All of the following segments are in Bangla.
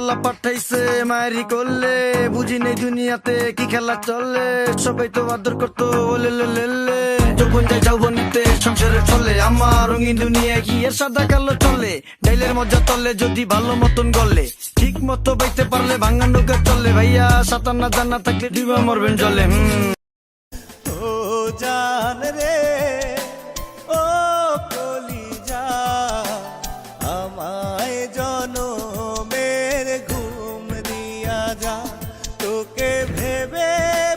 আল্লাহ পাঠাইছে মায়েরি করলে, বুঝি নেই দুনিয়াতে কি খেলা চলে। সবাই তো আদর করতো লেলে, যখন যাই যৌবনীতে সংসারে চলে। আমার রঙিন দুনিয়া কি এর সাদা কালো চলে। ডাইলের মজা তলে যদি ভালো মতন গলে, ঠিক মতো বাইতে পারলে ভাঙা নৌকা চলে। ভাইয়া সাঁতার না জানা থাকলে ডিবা মরবেন জলে। ও জান রে ও কলিজা, আমায় জনমের ঘুম দিয়া যা, তোকে ভেবে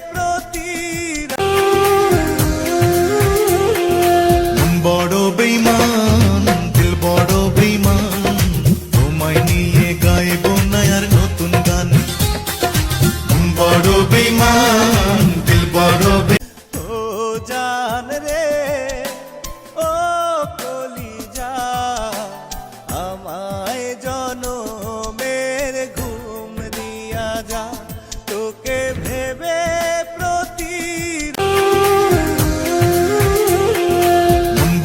প্রতি বড় বেঈমান, দিল বড় বেঈমান, তোমায় নিয়ে গাইব না আর নতুন গান। বড় বেঈমান, দিল বড় ও জান রে ও কলিজা, আমায় জনমের ঘুম দিয়া যা, তোকে ভেবে প্রতি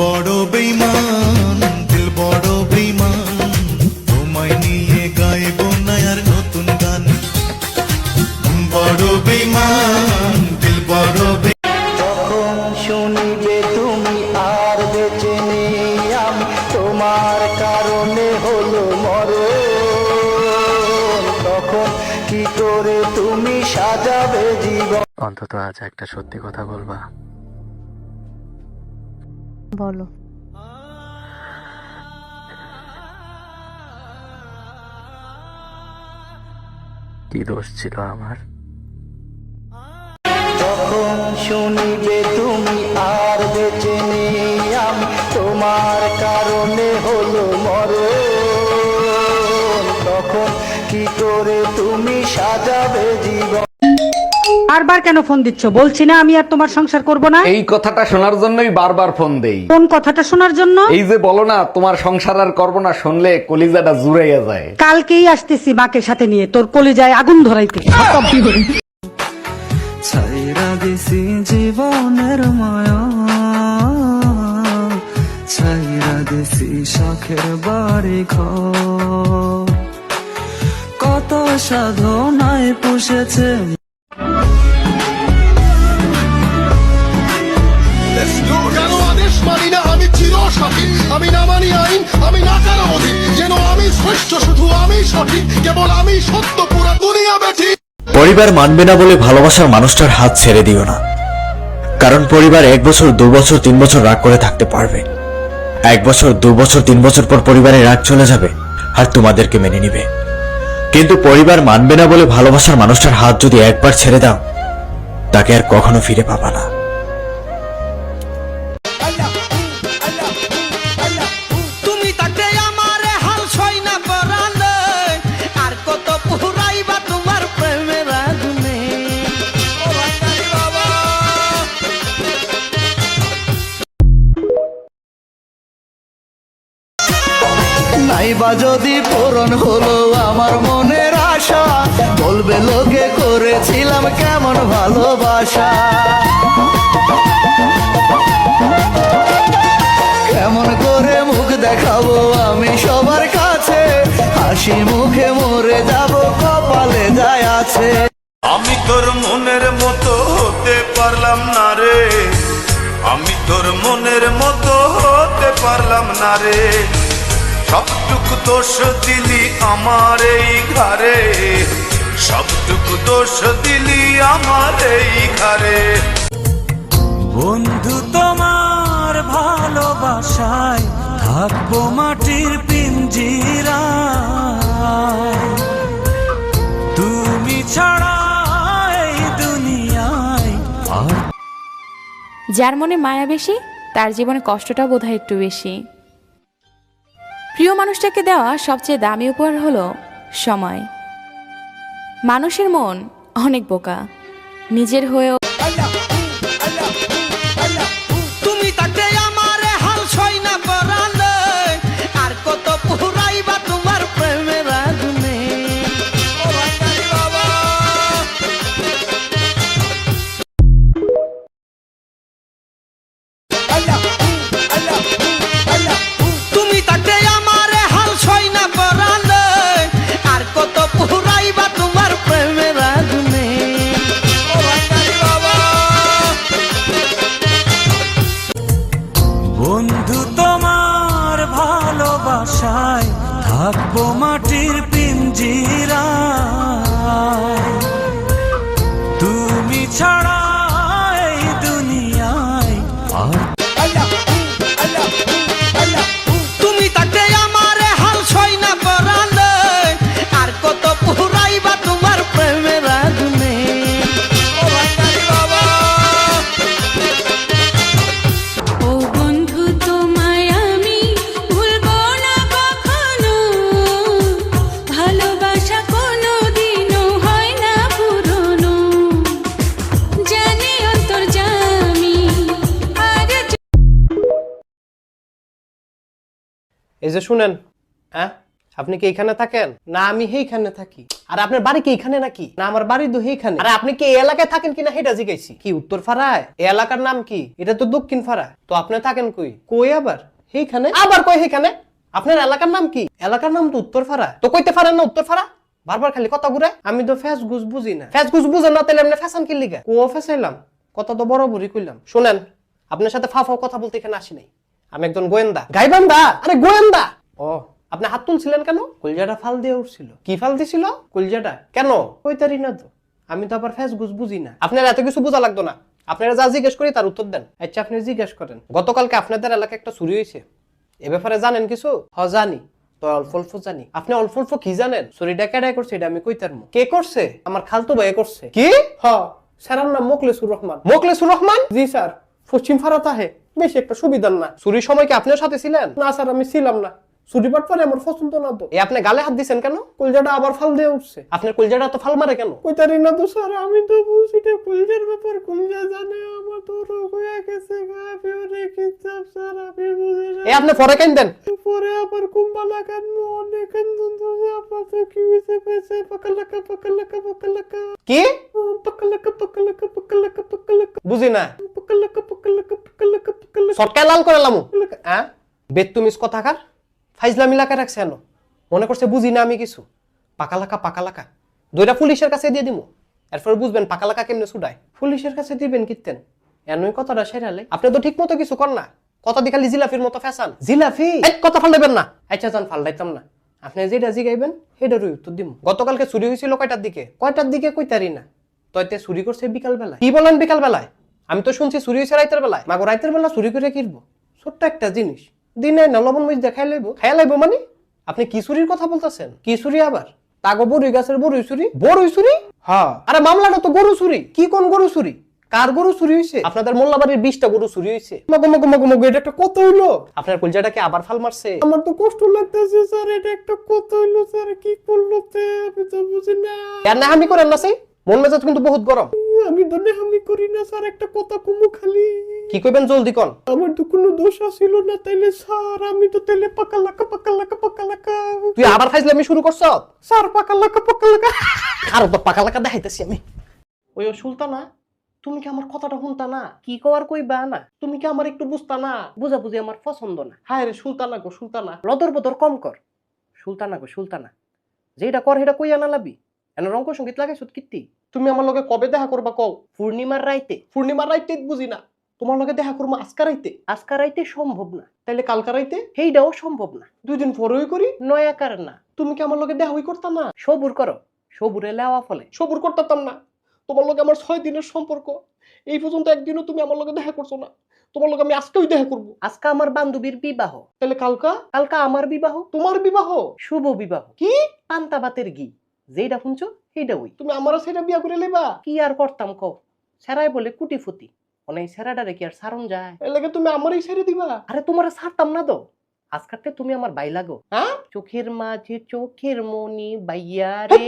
বড় বেঈমান, দিল বড় বেঈমান, তোমায় নিয়ে গাইব না আর নতুন গান। বড় বেঈমান, দিল বড় যখন শুনিবে তুমি আর বেঁচে নেই আমি, তোমার কারণে হলো মরণ, তখন কি করে তুমি সাজাবে জীবন? অন্তত আজ একটা সত্যি কথা বলবা? বলো। কি দোষ ছিল আমার? যখন শুনিবে তুমি আর বেঁচে নেই আমি, তোমার কারণে হলো মরণ, তখন কি করে তুমি সাজাবে জীবন? বারবার কেন ফোন দিচ্ছ? বলছি না আমি আর তোমার সংসার করব না। এই কথাটা শোনার জন্যই বারবার ফোন দেই। কোন কথাটা শোনার জন্য? এই যে বলো না তোমার সংসার আর করবো না, শুনলে কলিজাটা জুড়াইয়া যায়। কালকেই আসতেছি মাকে সাথে নিয়ে তোর কলিজায় আগুন ধরাইতে। ছাইরা দিছি জীবনের মায়া, ছাইরা দিছি শখের বাড়ি ঘর, কত সাধনায় পুষেছে। আদেশ মানি না আমি চিরসাথী, আমি না মানি আইন, আমি না কারো অধীন, যেন আমি শ্রেষ্ঠ, শুধু আমি সঠিক, কেবল আমি সত্য, পুরা দুনিয়া ব্যাঠি। পরিবার মানবে না বলে ভালোবাসার মানুষটার হাত ছেড়ে দিও না, কারণ পরিবার 1 বছর 2 বছর 3 বছর রাগ করে থাকতে পারবে। 1 বছর 2 বছর 3 বছর পর পরিবারের রাগ চলে যাবে আর তোমাদেরকে মেনে নিবে। কিন্তু পরিবার মানবে না বলে ভালোবাসার মানুষটার হাত যদি একবার ছেড়ে দাও, তাকে আর কখনো ফিরে পাবা না। তুমি তাকে আমার হাল ছয় না করালে, আর কত পুরাইবা তোমার প্রেমের আগুনে। নাইবা যদি পূরণ হলো আমার মনের আশা, বলবে লোকে করেছিলাম কেমন ভালোবাসা। কেমন করে মুখ দেখাবো আমি সবার কাছে, হাসি মুখে মরে যাব কপালে যায় আছে। আমি তোর মনের মতো হতে পারলাম না রে, আমি তোর মনের মতো হতে পারলাম না রে। সবটুকু দোষ দিলি আমার এই ঘরে, সবটুকু দোষ দিলি আমার এই ঘরে। বন্ধু তোমার ভালোবাসায় থাকবো মাটির পিঞ্জিরায়, তুমি ছাড়া এই দুনিয়ায়। যার মনে মায়া বেশি তার জীবনে কষ্টটা বোধহয় একটু বেশি। প্রিয় মানুষটাকে দেওয়া সবচেয়ে দামি উপহার হলো সময়। মানুষের মন অনেক বোকা, নিজের হয়েও তুমি তাকে আমার হাল ছয় না করালে, আর কত পুরাইবা তোমার প্রেমের আগুনে। তুমি তাকে আমার হাল ছয় না করালে, আর কত বন্ধু তোমার ভালোবাসায় থাকবো মাটির পিঞ্জিরায়, তুমি ছাড়া এই দুনিয়ায় আর তুমি তাকে আমার হাল ছয় না পরালে, আর কত পুরাইবা তোমার প্রেমের আগুনে। ও বন্ধু তোমায় আমি ভুলবো না কখনো, ভালোবাসা কোনো দিনও হয় না পুরনো, জানি অন্তর্যামী আর এই যে শুনেন, হ্যাঁ আপনি কি এখানে থাকেন? না আমি এইখানে থাকি। আর আপনার বাড়ি কি এখানে নাকি? না আমার বাড়ি তো এইখানে। আর আপনি কি এই এলাকায় থাকেন কিনা সেটা জিজ্ঞাসি। কি উত্তর ফাড়ায়? এই এলাকার নাম কি? এটা তো দক্ষিণ ফাড়া। তো আপনি থাকেন কই? কই আবার এইখানে? আবার কই এইখানে? আপনার এলাকার নাম কি? এলাকার নাম তো উত্তর ফাড়া। তো কইতে পারেন না উত্তর ফাড়া? বারবার খালি কথা ঘুরে। আমি তো ফ্যাস গুজ বুঝি না। ফ্যাস গুজ বুঝেন না তাহলে আপনি ফ্যাশন কি লিগা? কো ফ্যাসাইলাম, কথা তো বড় বড়ই কইলাম। শুনেন, আপনার সাথে ফাফাও কথা বলতে এখানে আসি নাই। আমি একজন গোয়েন্দা। গাইবান্ধা? আরে গোয়েন্দা। ও আপনি হাত তুলছিলেন কেন? কলজাটা ফাল দিয়ে উঠছিল। কি ফাল দিছিল? কলজাটা। কেন? কইতারি না তো। আমি তো আবার ফ্যাস গুজ বুঝি না। আপনার এত কিছু বোঝা লাগতো না। আপনারা যা জিজ্ঞেস করি তার উত্তর দেন। আচ্ছা আপনি জিজ্ঞেস করেন, গতকালকে আপনাদের এলাকায় একটা চুরি হয়েছে, এ ব্যাপারে জানেন কিছু? হ জানি। তো অল্প অল্প জানি। আপনি অল্প অল্প কি জানেন? চুরিটা কেডাই করছে এটা আমি কইতারমু। কে করছে? আমার খালতো ভাই করছে। কি? হ স্যারের নাম মোখলেসুর রহমান। মোখলেসুর রহমান? জি স্যার। পশ্চিম ফারাত আহে, বেশি একটা সুবিধার না। চুরির সময় কি আপনার সাথে ছিলেন? না স্যার আমি ছিলাম না। চুরি বাটপারে আমার পছন্দ না তো। আপনি গালে হাত দিছেন কেন? কলজাটা আবার ফাল দিয়ে উঠছে। আপনার কলজাটা তো ফাল মারে কেন? কইতারি না তো স্যার, আমি তো বুঝি না কলজার ব্যাপার। কলজা জানে আমার তো রোগ হয়ে গেছে, গাফি অনেক ইচ্ছাপ স্যার, আমি বুঝি না। আপনি পরে কেন দেন? পরে আবার কুম্বালা কান অনেক কান তো আপনার তো কি হইছে পেছে পাকালাকা পাকালাকা পাকালাকা। কি? পাকালাকা পাকালাকা পাকালাকা পাকালাকা। বুঝি না। পাকালাকা পাকালাকা পাকালাকা পাকালাকা। সরকার লাল করে লামু। হ্যাঁ বেতুমিস কথাকার ফাইজলামি লাগা রাখছে এনো। মনে করছে বুঝি না আমি কিছু। পাকালাকা পাকালাকা দুইটা পুলিশের কাছে দিয়ে দিমু, এরপর বুঝবেন পাকালাকা কেমনে ছুটায়। পুলিশের কাছে দিবেন কিতেন এনই কথাটা সেরালে। আপনি তো ঠিক মতো কিছু কর না, কথা দি খালি জিলাফির মতো ফ্যাশন। জিলাফি কথা ফালবেন না। আচ্ছা যান ফালদাইতাম না। আপনি যেটা জিগাইবেন সেটারই উত্তর দিমু। গতকালকে চুরি হয়েছিল কয়টার দিকে? কয়টার দিকে কইতারি না। তইতে চুরি করছে বিকাল বেলায়। কি বলেন বিকাল বেলায়? আমি তো শুনছি চুরি হয়েছে রাইতের বেলায়। মাগো রাইতের বেলা চুরি করে কিনবো? ছোট্ট একটা জিনিস দিনে না লবণ মরিচ দেখাই লাইব। খাইয়া লাইব মানে? আপনি কি চুরির কথা বলতেছেন? কি চুরি আবার? তাগো বড়ই গাছের বড়ই চুরি? বড়ই চুরি? হ্যাঁ। আরে মামলাটা তো গরু চুরি। কি কোন গরু চুরি? কার গরু চুরি হইছে? আপনাদের মোল্লাবাড়ির 20টা গরু চুরি হইছে। মাগো মাগো মাগো মাগো, এটা একটা কত হইলো? আপনার কলজাটাকে আবার ফাল মারছে? আমার তো কষ্ট লাগতেছে স্যার, এটা একটা কত হইলো স্যার, কি করলো তে আমি তো বুঝি না। আর না আমি করেন না সেই মন মেজাজ কিন্তু বহুত গরম। আমি তো আমি করি না স্যার, একটা কথা কমু খালি। কি কইবেন জলদি কোন? আমার তো কোনো দোষ ছিল না তাইলে স্যার, আমি তো তাইলে পাকালাকা পাকালাকা পাকালাকা। তুই আবার ফাইজলামি শুরু করছ স্যার? পাকালাকা পাকালাকা আর তো পাকালাকা দেখাইতেছি আমি। ওই সুলতানা, তুমি কি আমার কথাটা শুনতা না? কি কওয়ার কইবা না? তুমি কি আমার একটু বুঝতা না? বুঝাবুঝি আমার পছন্দ না। হায় রে সুলতানা গো সুলতানা, লদর বদর কম কর। সুলতানা গো সুলতানা, যেটা কর সেটা কইয়া না লাবি। এন রঙ্গ সঙ্গীত লাগাইছ কীর্তি। তুমি আমার লগে কবে দেখা করবা কও? পূর্ণিমার রাইতে। পূর্ণিমার রাইতে বুঝি না। তোমার লগে দেখা করবো আজকা রাইতে? আজকা রাইতে সম্ভব না। তাইলে কালকা রাইতে? সেইটাও সম্ভব না। 2 দিন পরেই করি? নয়াকার না। তুমি কি আমার লগে দেখা হই করতা না? সবুর করো, সবুরে লেওয়া ফলে। সবুর করতাম না। তোমার লগে আমার 6 দিনের সম্পর্ক, এই পর্যন্ত একদিনও তুমি আমার লগে দেখা করছো না। তোমার লগে আমি আজকেই দেখা করব। আজকে আমার বান্ধবীর বিবাহ। তাহলে কালকা? কালকা আমার বিবাহ। তোমার বিবাহ? শুভ বিবাহ। কি? পান্তাবাতের ঘি যেটা শুনছো সেইটা ওই। তুমি আমারও সেটা বিয়া করে লইবা? কি আর করতাম কও, সেরাই বলে কুটিফুটি। অনেক সেরাডারে কি আর সারণ যায়? এর লাগে তুমি আমারই ছেড়ে দিবা? আরে তোমারে ছাড়তাম না তো। আজকাতে তুমি আমার বাই লাগো। হ্যাঁ? চোখের মাঝে চোখের মনি বাইয়া রে।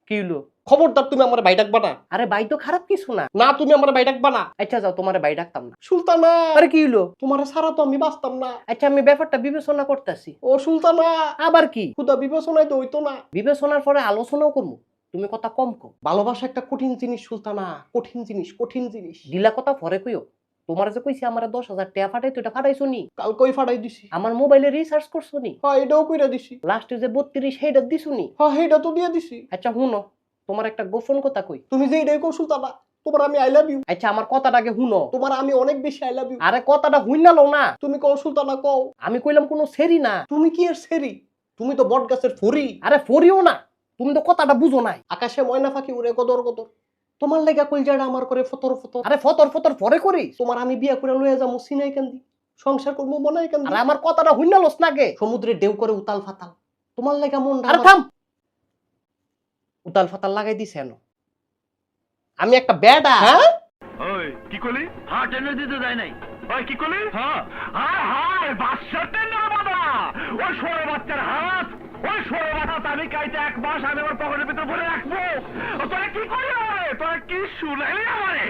কি হলো? খবরদার তুমি আমার বাই ডাকবা না। আরে বাই তো খারাপ কিছু না। না তুমি আমার বাই ডাকবা না। আচ্ছা যাও, তোমার বাই ডাকতাম না। সুলতানা, আরে কি হলো? তোমার সারা তো আমি বাঁচতাম না। আচ্ছা আমি ব্যাপারটা বিবেচনা করতেছি। ও সুলতানা, আবার কি? খুদা বিবেচনায় তো হইতো না। বিবেচনার পরে আলোচনাও করবো। তুমি কথা কম কও। ভালোবাসা একটা কঠিন জিনিস সুলতানা, কঠিন জিনিস, কঠিন জিনিস। দিলা কথা পরে কইও। তোমার যে কইছি আমার 10,000 টাকা ফাটাই, তো এটা ফাটাইছো নি? কালকেই ফাটাই দিছি। আমার মোবাইলে রিসার্চ করছো নি? হ্যাঁ এটাও কইরা দিছি। লাস্টে যে 32 সেইটা দিছো নি? হ্যাঁ সেইটা তো দিয়া দিছি। আচ্ছা শুনো, তোমার একটা গোপন কথা কই। তুমি যে এটাই কও সুলতানা, তোমার আমি আই লাভ ইউ। আচ্ছা আমার কথাটাকে হুনো, তোমার আমি অনেক বেশি আই লাভ ইউ। আরে কথাটা হুইনা লও না, তুমি কও সুলতানা কও। আমি কইলাম কোনো সেরি না, তুমি কি এর সেরি? তুমি তো বট গাছের ফরি। আরে ফরিও না, তুমি তো কথাটা বুঝো নাই। আকাশে ময়না পাখি উড়ে গদর গদর, তোমার লেগা কইজাটা আমার করে ফতর ফতর। আরে ফতর ফতর পরে করি, তোমার আমি বিয়া করে লয়ে যাবো সিনাই কান্দি, সংসার করবো মনাই কান্দি। আরে আমার কথাটা হুইনা লস না গে, সমুদ্রে ঢেউ করে উতাল ফাতাল, তোমার লেগা মন। আরে থাম, উতাল ফাতাল লাগাই দিছেন। আমি একটা বেডা। হ্যাঁ ওই কি করলি? হ্যাঁ টেনে দিতে যায় নাই। ওই কি করলি? হ্যাঁ হায় হায় বাচ্চাতে না বাবা, ওই ষোলো বাচ্চার হাত, ওই ষোলো বাচ্চা আমি কাইতে 1 মাস আমি আমার পকেটের ভিতরে ভরে রাখবো। তোরা কি করলি? তোরা কি শুনাইলি আমারে?